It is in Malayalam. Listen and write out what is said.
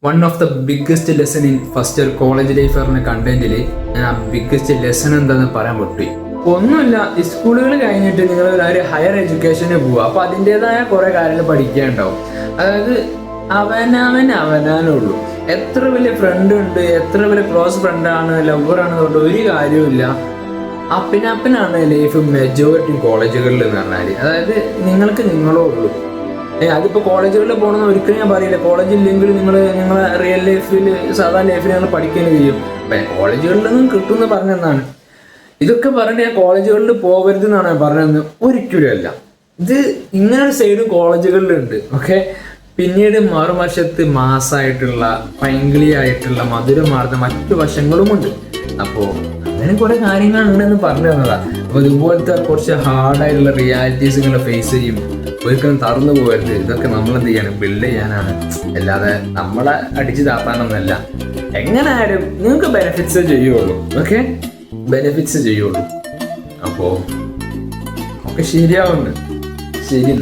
One of the biggest lesson in first year college life പറഞ്ഞ കണ്ടന്റിൽ ഞാൻ ആ ബിഗ്ഗസ്റ്റ് ലെസൺ എന്താണെന്ന് പറയാൻ പറ്റി. ഒന്നുമില്ല, ഈ സ്കൂളുകൾ കഴിഞ്ഞിട്ട് നിങ്ങൾ ഒരു ഹയർ എഡ്യൂക്കേഷന് പോവുക. അപ്പോൾ അതിൻ്റെതായ കുറേ കാര്യങ്ങൾ പഠിക്കാനുണ്ടാവും. അതായത് അവനാനുള്ളൂ. എത്ര വലിയ ഫ്രണ്ട് ഉണ്ട്, എത്ര വലിയ ക്ലോസ് ഫ്രണ്ടാണ്, ലവറാണ് തൊട്ട് ഒരു കാര്യവുമില്ല. അപ്പിനാണ് ലൈഫ് മെജോറിറ്റി കോളേജുകളിൽ എന്ന് പറഞ്ഞാൽ. അതായത് നിങ്ങൾക്ക് നിങ്ങളോ ഉള്ളൂ. അതിപ്പോൾ കോളേജുകളിൽ പോകണമെന്ന് ഒരിക്കലും ഞാൻ പറയില്ല. കോളേജ് ഇല്ലെങ്കിൽ നിങ്ങളെ റിയൽ ലൈഫിൽ സാധാരണ ലൈഫിൽ നിങ്ങൾ പഠിക്കുകയും ചെയ്യും. കോളേജുകളിൽ നിന്നും കിട്ടുമെന്ന് പറഞ്ഞെന്നാണ്. ഇതൊക്കെ പറഞ്ഞ് ഞാൻ കോളേജുകളിൽ പോകരുത് എന്നാണ് ഞാൻ പറഞ്ഞത്. ഒരിക്കലും അല്ല. ഇത് ഇങ്ങനൊരു സൈഡ് കോളേജുകളിലുണ്ട്. ഓക്കെ, പിന്നീട് മറുവശത്ത് മാസമായിട്ടുള്ള പൈങ്കിളിയായിട്ടുള്ള മധുരമാർന്ന മറ്റു വശങ്ങളുമുണ്ട്. അപ്പോൾ അങ്ങനെ കുറെ കാര്യങ്ങളുണ്ടെന്ന് പറഞ്ഞു തന്നതാ. അപ്പോൾ ഇതുപോലത്തെ കുറച്ച് ഹാർഡായിട്ടുള്ള റിയാലിറ്റീസുകൾ ഫേസ് ചെയ്യും. ഒരിക്കലും തറന്നു പോകരുത്. ഇതൊക്കെ നമ്മളെന്ത് ചെയ്യണം, ബിൽഡ് ചെയ്യാനാണ്, അല്ലാതെ നമ്മളെ അടിച്ചു താത്താനൊന്നല്ല. എങ്ങനെ ആയാലും നിങ്ങൾക്ക് ബെനിഫിറ്റ്സ് ചെയ്യുള്ളൂ. ഓക്കെ, ബെനിഫിറ്റ്സ് ചെയ്യുള്ളൂ. അപ്പോൾ ഒക്കെ ശരിയാവുന്നുണ്ട്. ശരി.